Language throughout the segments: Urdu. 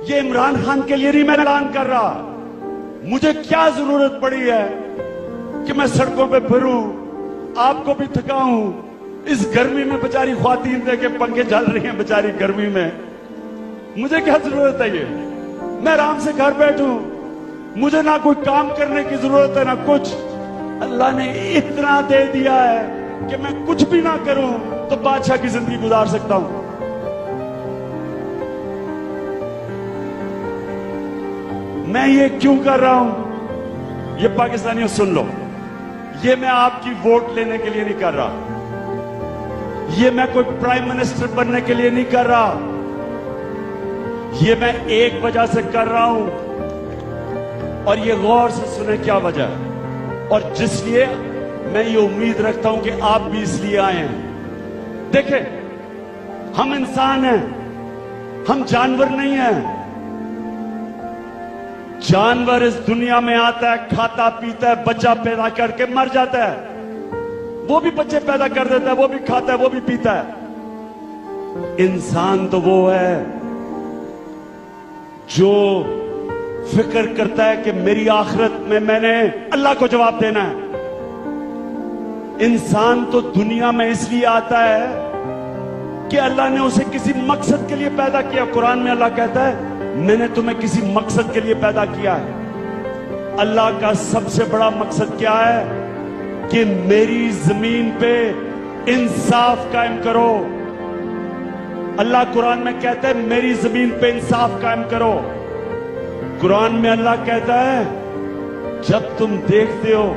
یہ عمران خان کے لیے نہیں میں اعلان کر رہا. مجھے کیا ضرورت پڑی ہے کہ میں سڑکوں پہ پھروں, آپ کو بھی تھکاؤں. اس گرمی میں بیچاری خواتین دیکھے پنکھے چل رہی ہیں بیچاری گرمی میں, مجھے کیا ضرورت ہے؟ یہ میں آرام سے گھر بیٹھوں, مجھے نہ کوئی کام کرنے کی ضرورت ہے نہ کچھ. اللہ نے اتنا دے دیا ہے کہ میں کچھ بھی نہ کروں تو بادشاہ کی زندگی گزار سکتا ہوں. میں یہ کیوں کر رہا ہوں؟ یہ پاکستانیوں سن لو, یہ میں آپ کی ووٹ لینے کے لیے نہیں کر رہا, یہ میں کوئی پرائم منسٹر بننے کے لیے نہیں کر رہا, یہ میں ایک وجہ سے کر رہا ہوں, اور یہ غور سے سنیں کیا وجہ ہے, اور جس لیے میں یہ امید رکھتا ہوں کہ آپ بھی اس لیے آئے ہیں. دیکھیں, ہم انسان ہیں, ہم جانور نہیں ہیں. جانور اس دنیا میں آتا ہے, کھاتا پیتا ہے, بچہ پیدا کر کے مر جاتا ہے. وہ بھی بچے پیدا کر دیتا ہے, وہ بھی کھاتا ہے, وہ بھی پیتا ہے. انسان تو وہ ہے جو فکر کرتا ہے کہ میری آخرت میں نے اللہ کو جواب دینا ہے. انسان تو دنیا میں اس لیے آتا ہے کہ اللہ نے اسے کسی مقصد کے لیے پیدا کیا. قرآن میں اللہ کہتا ہے میں نے تمہیں کسی مقصد کے لیے پیدا کیا ہے. اللہ کا سب سے بڑا مقصد کیا ہے؟ کہ میری زمین پہ انصاف قائم کرو. اللہ قرآن میں کہتا ہے میری زمین پہ انصاف قائم کرو. قرآن میں اللہ کہتا ہے جب تم دیکھتے ہو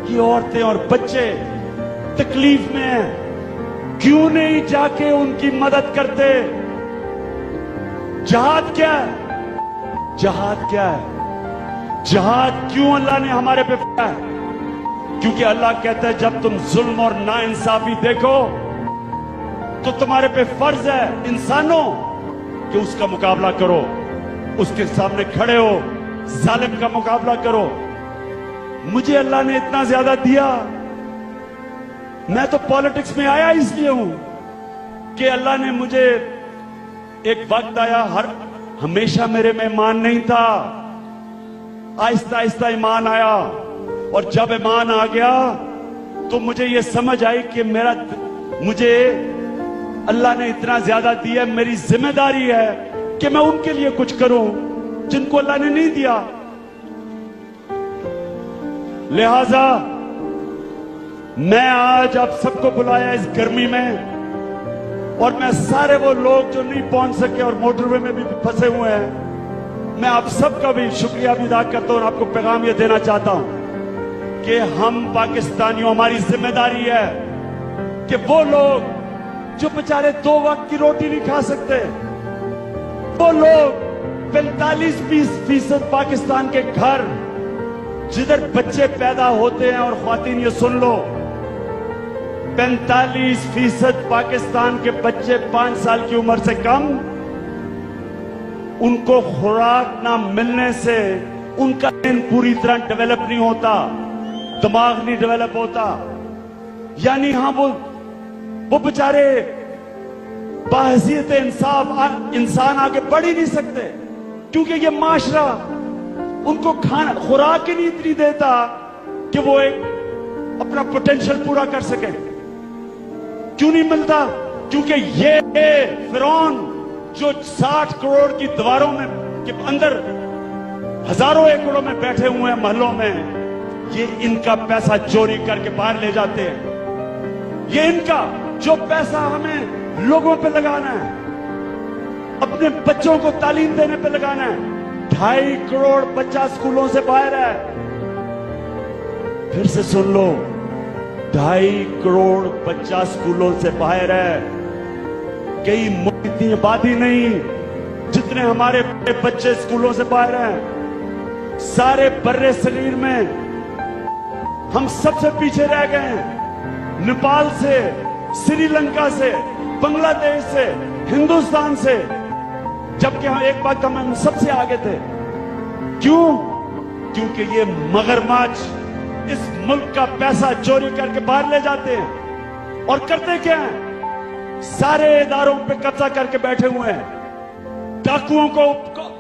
کہ عورتیں اور بچے تکلیف میں ہیں, کیوں نہیں جا کے ان کی مدد کرتے؟ جہاد کیا ہے؟ جہاد کیا ہے؟ جہاد کیوں اللہ نے ہمارے پہ فرمایا ہے؟ کیونکہ اللہ کہتا ہے جب تم ظلم اور ناانصافی دیکھو تو تمہارے پہ فرض ہے انسانوں کہ اس کا مقابلہ کرو, اس کے سامنے کھڑے ہو, ظالم کا مقابلہ کرو. مجھے اللہ نے اتنا زیادہ دیا, میں تو پالیٹکس میں آیا اس لیے ہوں کہ اللہ نے مجھے, ایک وقت آیا, ہمیشہ میرے میں ایمان نہیں تھا, آہستہ آہستہ ایمان آیا, اور جب ایمان آ گیا تو مجھے یہ سمجھ آئی کہ مجھے اللہ نے اتنا زیادہ دیا, میری ذمہ داری ہے کہ میں ان کے لیے کچھ کروں جن کو اللہ نے نہیں دیا. لہذا میں آج آپ سب کو بلایا اس گرمی میں, اور میں سارے وہ لوگ جو نہیں پہنچ سکے اور موٹر وے میں بھی پھنسے ہوئے ہیں, میں آپ سب کا بھی شکریہ بھی ادا کرتا ہوں, اور آپ کو پیغام یہ دینا چاہتا ہوں کہ ہم پاکستانیوں, ہماری ذمہ داری ہے کہ وہ لوگ جو بیچارے 2 وقت کی روٹی نہیں کھا سکتے, وہ لوگ 45% پاکستان کے گھر جدھر بچے پیدا ہوتے ہیں, اور خواتین یہ سن لو 45% پاکستان کے بچے 5 سال کی عمر سے کم, ان کو خوراک نہ ملنے سے ان کا ذہن پوری طرح ڈیولپ نہیں ہوتا, دماغ نہیں ڈیولپ ہوتا. یعنی ہاں وہ بیچارے بحیثیت انسان آگے بڑھ ہی نہیں سکتے, کیونکہ یہ معاشرہ ان کو خوراک ہی نہیں اتنی دیتا کہ وہ ایک اپنا پوٹینشل پورا کر سکے. کیوں نہیں ملتا؟ کیونکہ یہ فرعون جو 60 کروڑ کی دیواروں میں کے اندر ہزاروں ایکڑوں میں بیٹھے ہوئے ہیں محلوں میں, یہ ان کا پیسہ چوری کر کے باہر لے جاتے ہیں. یہ ان کا جو پیسہ ہمیں لوگوں پہ لگانا ہے, اپنے بچوں کو تعلیم دینے پہ لگانا ہے, 2.5 کروڑ بچہ اسکولوں سے باہر ہے. پھر سے سن لو, 2.5 کروڑ بچہ اسکولوں سے باہر ہے. کئی اتنی آبادی نہیں جتنے ہمارے بچے اسکولوں سے باہر ہیں. سارے برِ صغیر میں ہم سب سے پیچھے رہ گئے ہیں, نیپال سے, سری لنکا سے, بنگلہ دیش سے, ہندوستان سے, جبکہ ہم ایک بات ہم سب سے آگے تھے. کیوں؟ کیونکہ یہ مگرمچھ اس ملک کا پیسہ چوری کر کے باہر لے جاتے ہیں, اور کرتے کیا ہیں؟ سارے اداروں پہ قبضہ کر کے بیٹھے ہوئے ہیں, ڈاکوؤں کو